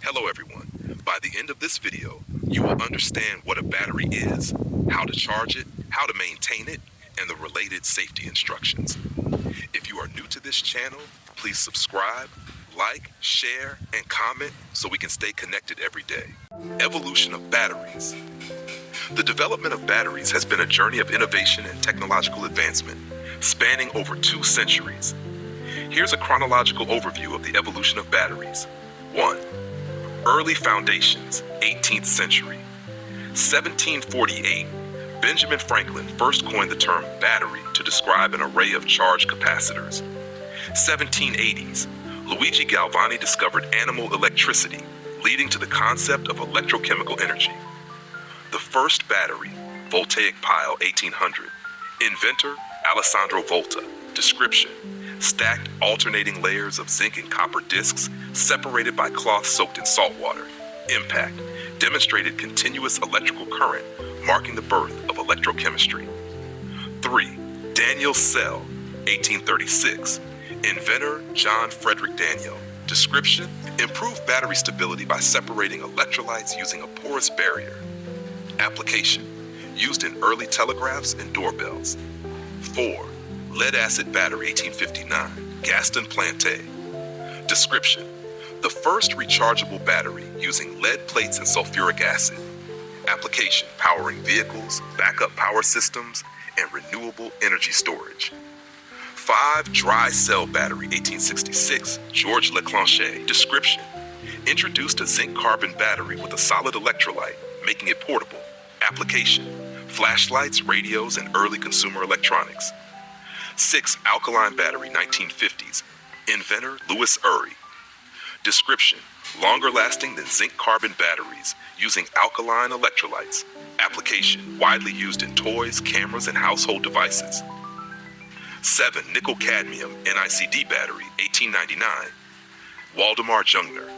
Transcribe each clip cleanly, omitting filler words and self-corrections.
Hello everyone. By the end of this video, you will understand what a battery is, how to charge it, how to maintain it, and the related safety instructions. If you are new to this channel, please subscribe, like, share, and comment so we can stay connected every day. Evolution of batteries. The development of batteries has been a journey of innovation and technological advancement, spanning over 2 centuries. Here's a chronological overview of the evolution of batteries. 1. Early foundations, 18th century. 1748, Benjamin Franklin first coined the term battery to describe an array of charged capacitors. 1780s, Luigi Galvani discovered animal electricity, leading to the concept of electrochemical energy. The first battery, voltaic pile, 1800. Inventor, Alessandro Volta. Description: stacked alternating layers of zinc and copper discs separated by cloth soaked in salt water. Impact: demonstrated continuous electrical current, marking the birth of electrochemistry. 3. Daniel Cell, 1836. Inventor, John Frederick Daniel. Description: improved battery stability by separating electrolytes using a porous barrier. Application: used in early telegraphs and doorbells. 4. Lead-acid battery, 1859, Gaston Planté. Description: the first rechargeable battery using lead plates and sulfuric acid. Application: powering vehicles, backup power systems, and renewable energy storage. 5. Dry cell battery, 1866, Georges Leclanché. Description: introduced a zinc-carbon battery with a solid electrolyte, making it portable. Application: flashlights, radios, and early consumer electronics. 6. Alkaline battery, 1950s. Inventor, Louis Urey. Description: longer lasting than zinc-carbon batteries, using alkaline electrolytes. Application: widely used in toys, cameras, and household devices. 7. Nickel-cadmium NICD battery, 1899. Waldemar Jungner.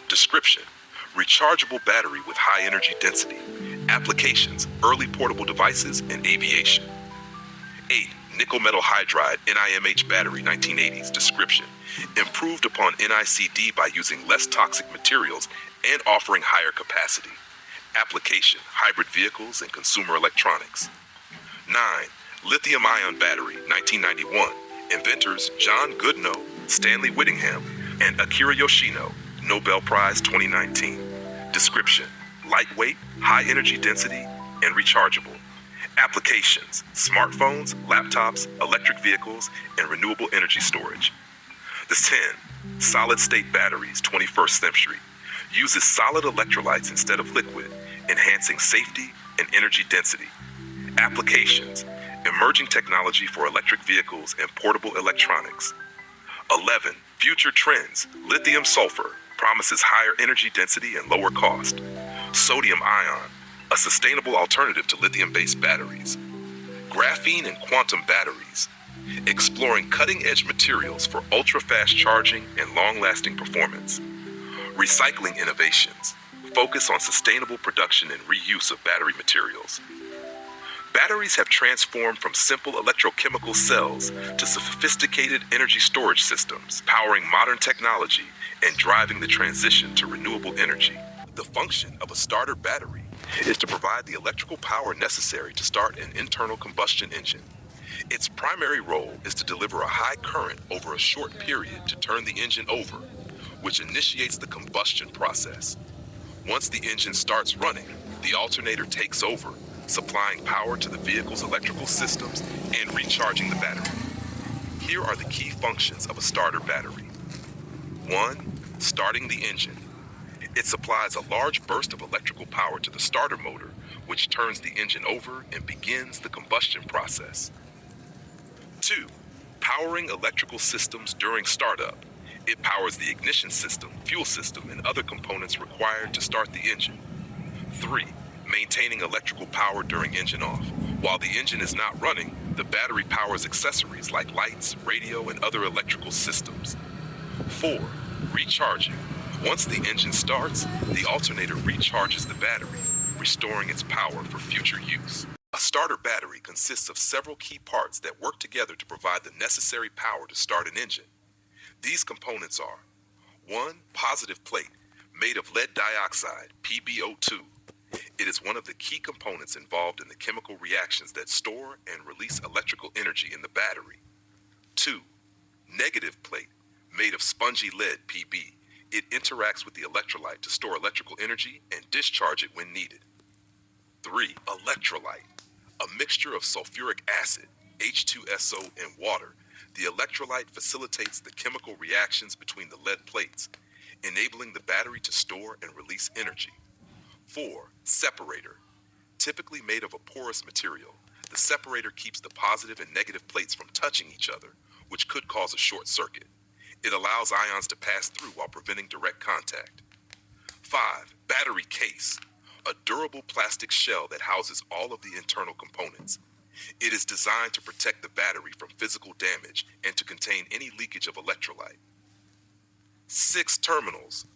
Description: rechargeable battery with high energy density. Applications: early portable devices and aviation. 8. Nickel metal hydride NIMH battery, 1980s. Description: improved upon NICD by using less toxic materials and offering higher capacity. Application: hybrid vehicles and consumer electronics. 9. Lithium-ion battery, 1991. Inventors John Goodnow, Stanley Whittingham, and Akira Yoshino. Nobel Prize 2019. Description: lightweight, high energy density, and rechargeable. Applications: smartphones, laptops, electric vehicles, and renewable energy storage. The 10. Solid-state batteries, 21st century. Uses solid electrolytes instead of liquid, enhancing safety and energy density. Applications: emerging technology for electric vehicles and portable electronics. 11. Future trends: lithium sulfur promises higher energy density and lower cost. Sodium ion, a sustainable alternative to lithium-based batteries. Graphene and quantum batteries, exploring cutting-edge materials for ultra-fast charging and long-lasting performance. Recycling innovations, focus on sustainable production and reuse of battery materials. Batteries have transformed from simple electrochemical cells to sophisticated energy storage systems, powering modern technology and driving the transition to renewable energy. The function of a starter battery is to provide the electrical power necessary to start an internal combustion engine. Its primary role is to deliver a high current over a short period to turn the engine over, which initiates the combustion process. Once the engine starts running, the alternator takes over, supplying power to the vehicle's electrical systems and recharging the battery. Here are the key functions of a starter battery. 1. Starting the engine. It supplies a large burst of electrical power to the starter motor, which turns the engine over and begins the combustion process. 2. Powering electrical systems during startup. It powers the ignition system, fuel system, and other components required to start the engine. 3. Maintaining electrical power during engine off. While the engine is not running, the battery powers accessories like lights, radio, and other electrical systems. 4. Recharging. Once the engine starts, the alternator recharges the battery, restoring its power for future use. A starter battery consists of several key parts that work together to provide the necessary power to start an engine. These components are: 1. Positive plate, Made of lead dioxide, PbO2. It is one of the key components involved in the chemical reactions that store and release electrical energy in the battery. 2. Negative plate, made of spongy lead, Pb. It interacts with the electrolyte to store electrical energy and discharge it when needed. 3. Electrolyte, a mixture of sulfuric acid, H2SO, and water. The electrolyte facilitates the chemical reactions between the lead plates, enabling the battery to store and release energy. 4. Separator, typically made of a porous material. The separator keeps the positive and negative plates from touching each other, which could cause a short circuit. It allows ions to pass through while preventing direct contact. 5. Battery case, a durable plastic shell that houses all of the internal components. It is designed to protect the battery from physical damage and to contain any leakage of electrolyte. 6. Terminals,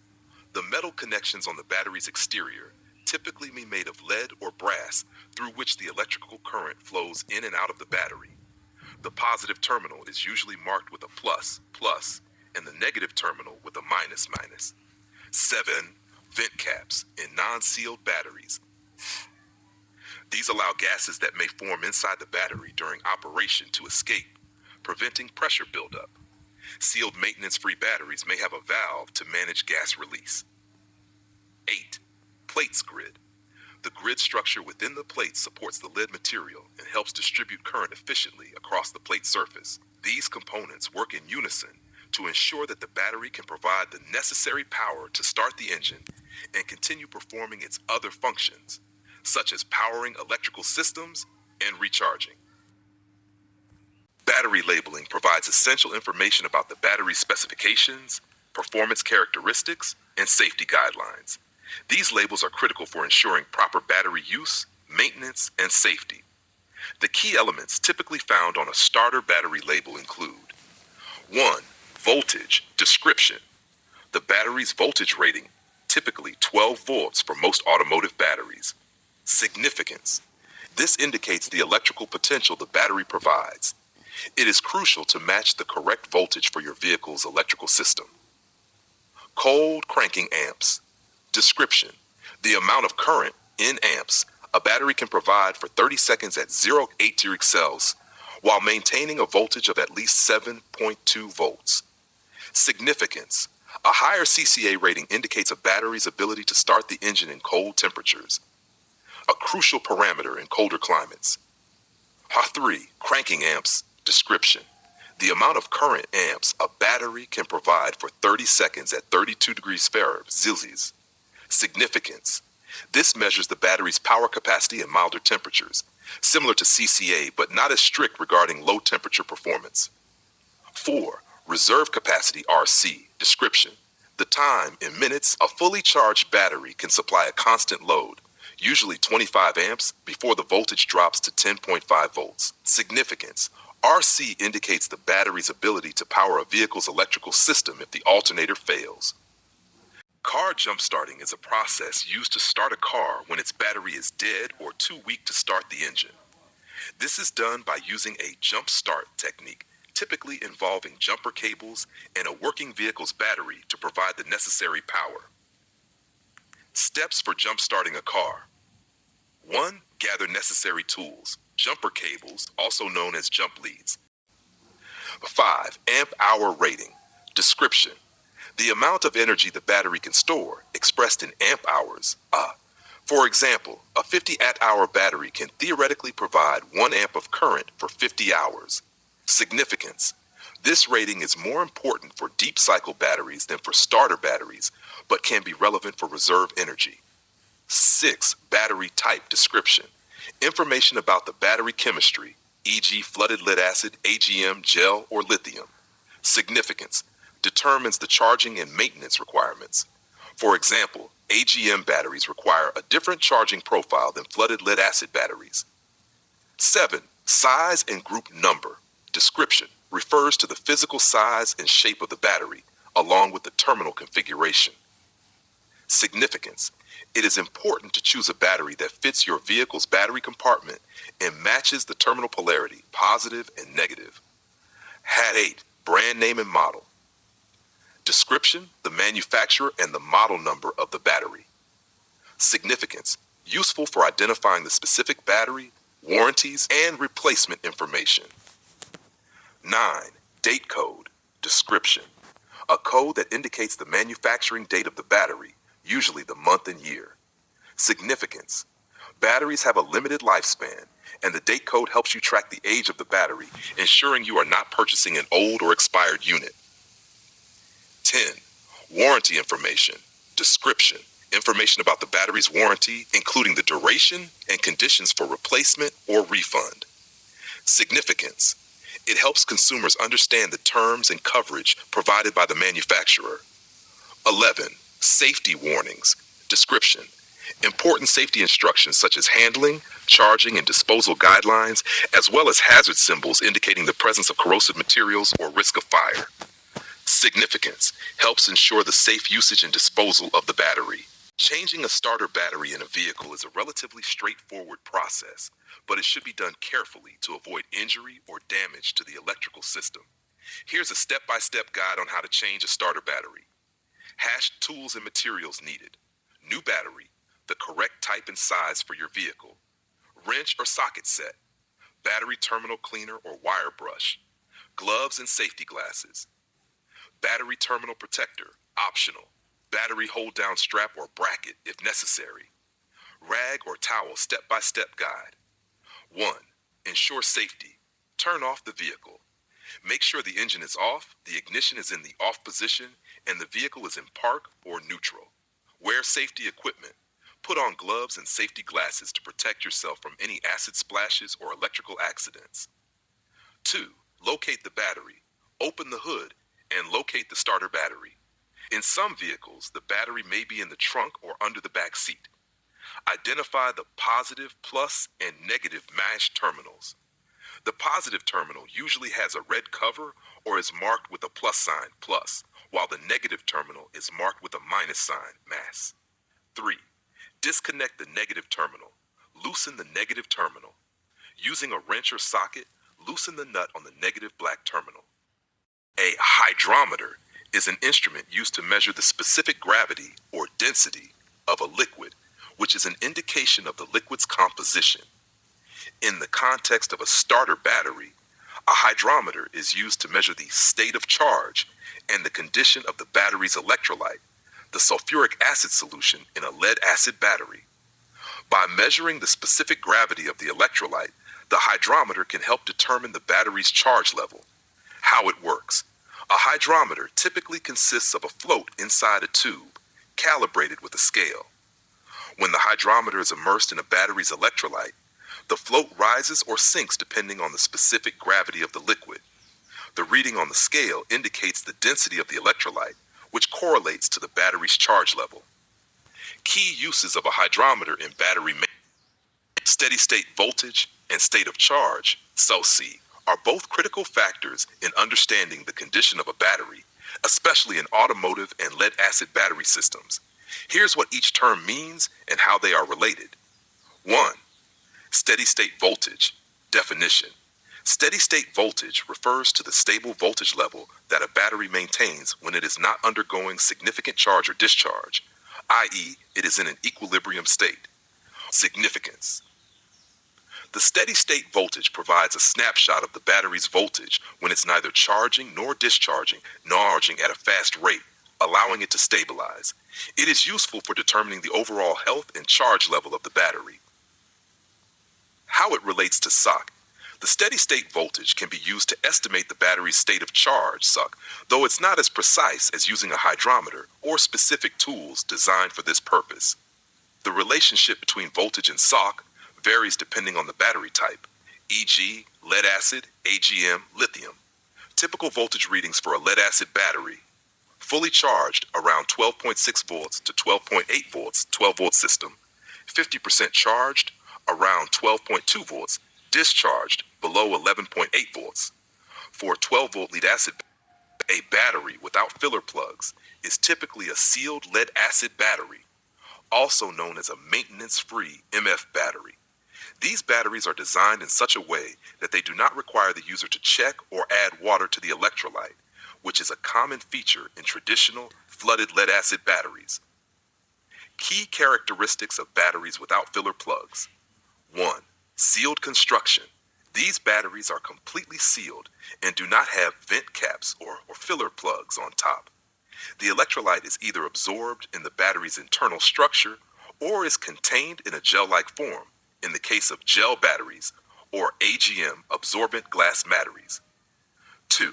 the metal connections on the battery's exterior, typically made of lead or brass, through which the electrical current flows in and out of the battery. The positive terminal is usually marked with a plus, plus, and the negative terminal with a minus, minus. 7. Vent caps in non-sealed batteries. These allow gases that may form inside the battery during operation to escape, preventing pressure buildup. Sealed maintenance-free batteries may have a valve to manage gas release. 8. Plates grid. The grid structure within the plate supports the lead material and helps distribute current efficiently across the plate surface. These components work in unison to ensure that the battery can provide the necessary power to start the engine and continue performing its other functions, such as powering electrical systems and recharging. Battery labeling provides essential information about the battery's specifications, performance characteristics, and safety guidelines. These labels are critical for ensuring proper battery use, maintenance, and safety. The key elements typically found on a starter battery label include: 1. Voltage description. The battery's voltage rating, typically 12 volts for most automotive batteries. Significance. This indicates the electrical potential the battery provides. It is crucial to match the correct voltage for your vehicle's electrical system. Cold cranking amps. Description. The amount of current, in amps, a battery can provide for 30 seconds at 0.8 cells while maintaining a voltage of at least 7.2 volts. Significance. A higher CCA rating indicates a battery's ability to start the engine in cold temperatures, a crucial parameter in colder climates. 3. Cranking amps. Description. The amount of current amps a battery can provide for 30 seconds at 32 degrees Celsius. Significance. This measures the battery's power capacity in milder temperatures, similar to CCA but not as strict regarding low temperature performance. 4. Reserve capacity RC. Description. The time in minutes a fully charged battery can supply a constant load, usually 25 amps, before the voltage drops to 10.5 volts. Significance. RC indicates the battery's ability to power a vehicle's electrical system if the alternator fails. Car jump-starting is a process used to start a car when its battery is dead or too weak to start the engine. This is done by using a jump start technique, typically involving jumper cables and a working vehicle's battery to provide the necessary power. Steps for jump-starting a car. 1. Gather necessary tools. Jumper cables, also known as jump leads. 5. Amp hour rating. Description. The amount of energy the battery can store, expressed in amp hours. For example, a 50 amp-hour battery can theoretically provide 1 amp of current for 50 hours. Significance. This rating is more important for deep cycle batteries than for starter batteries, but can be relevant for reserve energy. 6. Battery type description. Information about the battery chemistry, e.g. flooded lead acid, AGM, gel, or lithium. Significance. Determines the charging and maintenance requirements. For example, AGM batteries require a different charging profile than flooded lead acid batteries. 7. Size and group number. Description. Refers to the physical size and shape of the battery, along with the terminal configuration. Significance. It is important to choose a battery that fits your vehicle's battery compartment and matches the terminal polarity, positive and negative. Hat 8. Brand name and model. Description, the manufacturer and the model number of the battery. Significance, useful for identifying the specific battery, warranties, and replacement information. 9. Date code, description. A code that indicates the manufacturing date of the battery, usually the month and year. Significance. Batteries have a limited lifespan, and the date code helps you track the age of the battery, ensuring you are not purchasing an old or expired unit. 10. Warranty information, description. Information about the battery's warranty, including the duration and conditions for replacement or refund. Significance. It helps consumers understand the terms and coverage provided by the manufacturer. 11. Safety warnings, description. Important safety instructions such as handling, charging, and disposal guidelines, as well as hazard symbols indicating the presence of corrosive materials or risk of fire. Significance. Helps ensure the safe usage and disposal of the battery. Changing a starter battery in a vehicle is a relatively straightforward process, but it should be done carefully to avoid injury or damage to the electrical system. Here's a step-by-step guide on how to change a starter battery. Hashed tools and materials needed. New battery, the correct type and size for your vehicle. Wrench or socket set. Battery terminal cleaner or wire brush. Gloves and safety glasses. Battery terminal protector, optional. Battery hold-down strap or bracket if necessary. Rag or towel step-by-step guide. 1. Ensure safety. Turn off the vehicle. Make sure the engine is off, the ignition is in the off position, and the vehicle is in park or neutral. Wear safety equipment. Put on gloves and safety glasses to protect yourself from any acid splashes or electrical accidents. 2. Locate the battery. Open the hood and locate the starter battery. In some vehicles, the battery may be in the trunk or under the back seat. Identify the positive, plus, and negative matched terminals. The positive terminal usually has a red cover or is marked with a plus sign, plus, while the negative terminal is marked with a minus sign, mass. 3. Disconnect the negative terminal. Loosen the negative terminal. Using a wrench or socket, loosen the nut on the negative black terminal. A hydrometer is an instrument used to measure the specific gravity or density of a liquid, which is an indication of the liquid's composition. In the context of a starter battery, a hydrometer is used to measure the state of charge and the condition of the battery's electrolyte, the sulfuric acid solution in a lead-acid battery. By measuring the specific gravity of the electrolyte, the hydrometer can help determine the battery's charge level. How it works. A hydrometer typically consists of a float inside a tube, calibrated with a scale. When the hydrometer is immersed in a battery's electrolyte, the float rises or sinks depending on the specific gravity of the liquid. The reading on the scale indicates the density of the electrolyte, which correlates to the battery's charge level. Key uses of a hydrometer in battery steady state voltage and state of charge, SOC, are both critical factors in understanding the condition of a battery, especially in automotive and lead-acid battery systems. Here's what each term means and how they are related. 1. Steady-state voltage. Definition. Steady-state voltage refers to the stable voltage level that a battery maintains when it is not undergoing significant charge or discharge, i.e., it is in an equilibrium state. Significance. The steady-state voltage provides a snapshot of the battery's voltage when it's neither charging nor discharging at a fast rate, allowing it to stabilize. It is useful for determining the overall health and charge level of the battery. How it relates to SOC. The steady-state voltage can be used to estimate the battery's state of charge, SOC, though it's not as precise as using a hydrometer or specific tools designed for this purpose. The relationship between voltage and SOC varies depending on the battery type, e.g., lead-acid, AGM, lithium. Typical voltage readings for a lead-acid battery: fully charged around 12.6 volts to 12.8 volts, 12-volt system; 50% charged around 12.2 volts, discharged below 11.8 volts. For a 12-volt lead-acid, a battery without filler plugs is typically a sealed lead-acid battery, also known as a maintenance-free MF battery. These batteries are designed in such a way that they do not require the user to check or add water to the electrolyte, which is a common feature in traditional flooded lead-acid batteries. Key characteristics of batteries without filler plugs. 1. Sealed construction. These batteries are completely sealed and do not have vent caps or filler plugs on top. The electrolyte is either absorbed in the battery's internal structure or is contained in a gel-like form in the case of gel batteries or AGM absorbent glass batteries. 2.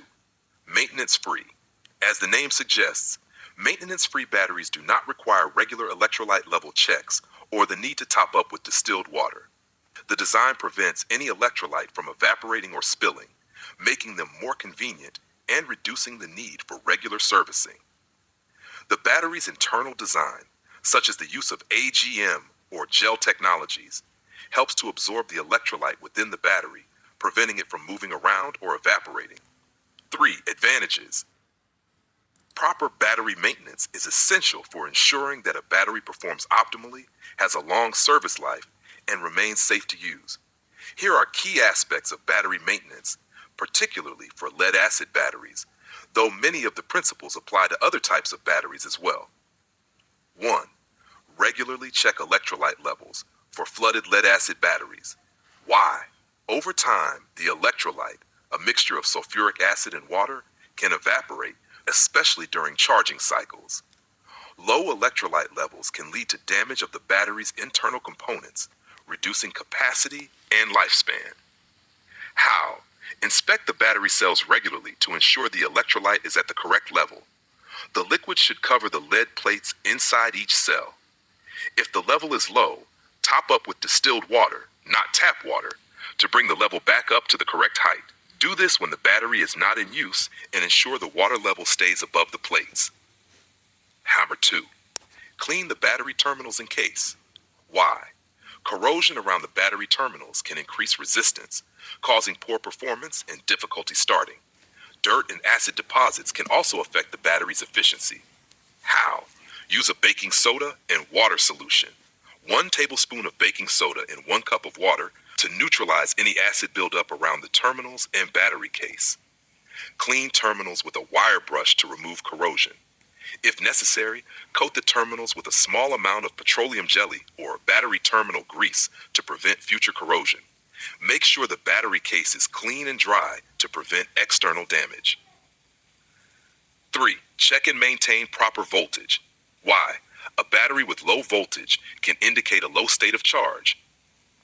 Maintenance-free. As the name suggests, maintenance-free batteries do not require regular electrolyte level checks or the need to top up with distilled water. The design prevents any electrolyte from evaporating or spilling, making them more convenient and reducing the need for regular servicing. The battery's internal design, such as the use of AGM or gel technologies, helps to absorb the electrolyte within the battery, preventing it from moving around or evaporating. 3. Advantages. Proper battery maintenance is essential for ensuring that a battery performs optimally, has a long service life, and remains safe to use. Here are key aspects of battery maintenance, particularly for lead-acid batteries, though many of the principles apply to other types of batteries as well. 1. Regularly check electrolyte levels for flooded lead-acid batteries. Why? Over time, the electrolyte, a mixture of sulfuric acid and water, can evaporate, especially during charging cycles. Low electrolyte levels can lead to damage of the battery's internal components, reducing capacity and lifespan. How? Inspect the battery cells regularly to ensure the electrolyte is at the correct level. The liquid should cover the lead plates inside each cell. If the level is low, top up with distilled water, not tap water, to bring the level back up to the correct height. Do this when the battery is not in use and ensure the water level stays above the plates. Hammer 2. Clean the battery terminals and case. Why? Corrosion around the battery terminals can increase resistance, causing poor performance and difficulty starting. Dirt and acid deposits can also affect the battery's efficiency. How? Use a baking soda and water solution. 1 tablespoon of baking soda in 1 cup of water to neutralize any acid buildup around the terminals and battery case. Clean terminals with a wire brush to remove corrosion. If necessary, coat the terminals with a small amount of petroleum jelly or battery terminal grease to prevent future corrosion. Make sure the battery case is clean and dry to prevent external damage. 3. Check and maintain proper voltage. Why? A battery with low voltage can indicate a low state of charge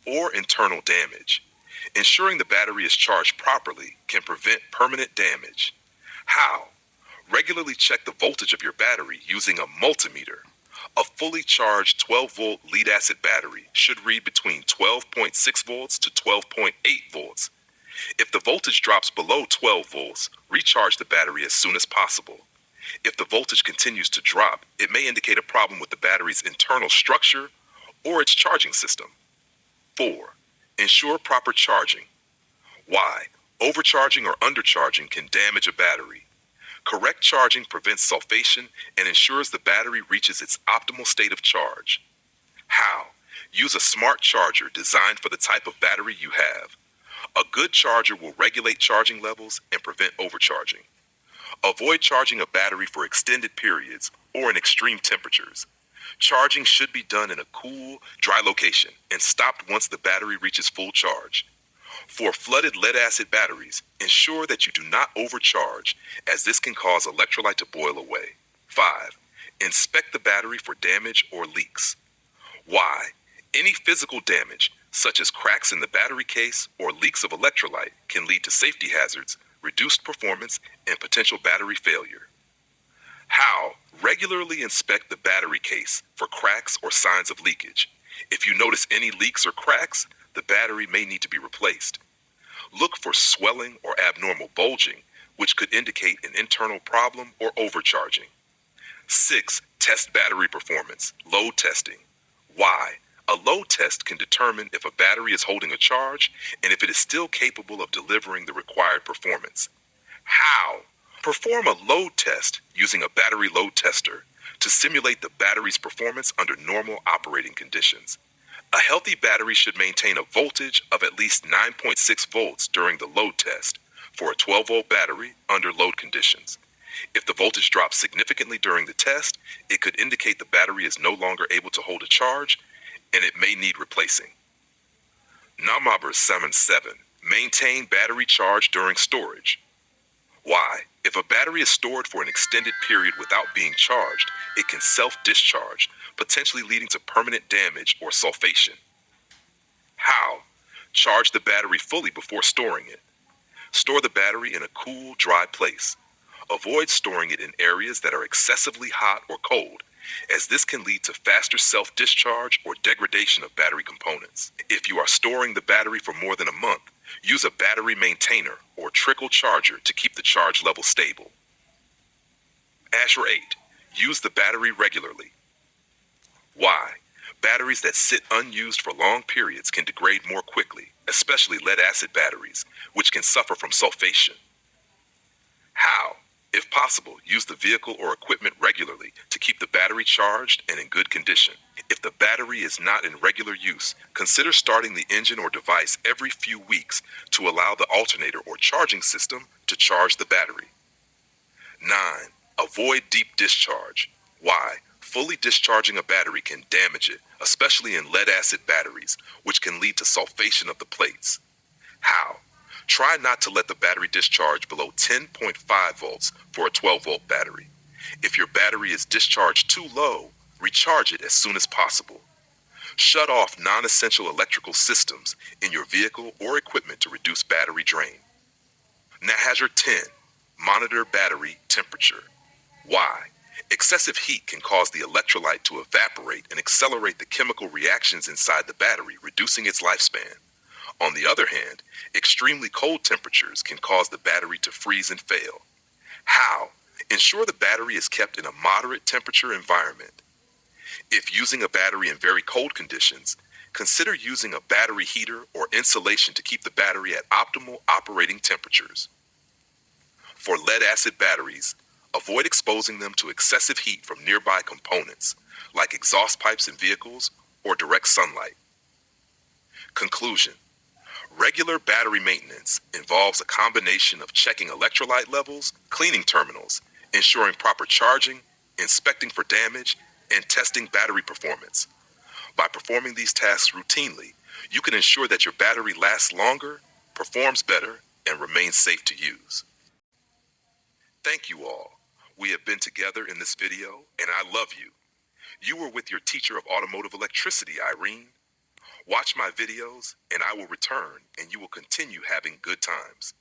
or internal damage. Ensuring the battery is charged properly can prevent permanent damage. How? Regularly check the voltage of your battery using a multimeter. A fully charged 12-volt lead-acid battery should read between 12.6 volts to 12.8 volts. If the voltage drops below 12 volts, recharge the battery as soon as possible. If the voltage continues to drop, it may indicate a problem with the battery's internal structure or its charging system. 4. Ensure proper charging. Why? Overcharging or undercharging can damage a battery. Correct charging prevents sulfation and ensures the battery reaches its optimal state of charge. How? Use a smart charger designed for the type of battery you have. A good charger will regulate charging levels and prevent overcharging. Avoid charging a battery for extended periods or in extreme temperatures. Charging should be done in a cool, dry location and stopped once the battery reaches full charge. For flooded lead-acid batteries, ensure that you do not overcharge, as this can cause electrolyte to boil away. 5. Inspect the battery for damage or leaks. Why? Any physical damage, such as cracks in the battery case or leaks of electrolyte, can lead to safety hazards, reduced performance, and potential battery failure. How? Regularly inspect the battery case for cracks or signs of leakage. If you notice any leaks or cracks, the battery may need to be replaced. Look for swelling or abnormal bulging, which could indicate an internal problem or overcharging. 6. Test battery performance. Load testing. Why? A load test can determine if a battery is holding a charge and if it is still capable of delivering the required performance. How? Perform a load test using a battery load tester to simulate the battery's performance under normal operating conditions. A healthy battery should maintain a voltage of at least 9.6 volts during the load test for a 12-volt battery under load conditions. If the voltage drops significantly during the test, it could indicate the battery is no longer able to hold a charge and it may need replacing. Number 77. Maintain battery charge during storage. Why? If a battery is stored for an extended period without being charged, it can self-discharge, potentially leading to permanent damage or sulfation. How? Charge the battery fully before storing it. Store the battery in a cool, dry place. Avoid storing it in areas that are excessively hot or cold, as this can lead to faster self-discharge or degradation of battery components. If you are storing the battery for more than a month, use a battery maintainer or trickle charger to keep the charge level stable. 8. Use the battery regularly. Why? Batteries that sit unused for long periods can degrade more quickly, especially lead-acid batteries, which can suffer from sulfation. How? If possible, use the vehicle or equipment regularly to keep the battery charged and in good condition. If the battery is not in regular use, consider starting the engine or device every few weeks to allow the alternator or charging system to charge the battery. 9. Avoid deep discharge. Why? Fully discharging a battery can damage it, especially in lead-acid batteries, which can lead to sulfation of the plates. How? Try not to let the battery discharge below 10.5 volts for a 12-volt battery. If your battery is discharged too low, recharge it as soon as possible. Shut off non-essential electrical systems in your vehicle or equipment to reduce battery drain. Now, hazard 10. Monitor battery temperature. Why? Excessive heat can cause the electrolyte to evaporate and accelerate the chemical reactions inside the battery, reducing its lifespan. On the other hand, extremely cold temperatures can cause the battery to freeze and fail. How? Ensure the battery is kept in a moderate temperature environment. If using a battery in very cold conditions, consider using a battery heater or insulation to keep the battery at optimal operating temperatures. For lead-acid batteries, avoid exposing them to excessive heat from nearby components, like exhaust pipes in vehicles or direct sunlight. Conclusion. Regular battery maintenance involves a combination of checking electrolyte levels, cleaning terminals, ensuring proper charging, inspecting for damage, and testing battery performance. By performing these tasks routinely, you can ensure that your battery lasts longer, performs better, and remains safe to use. Thank you all. We have been together in this video, and I love you. You were with your teacher of automotive electricity, Irene. Watch my videos, and I will return, and you will continue having good times.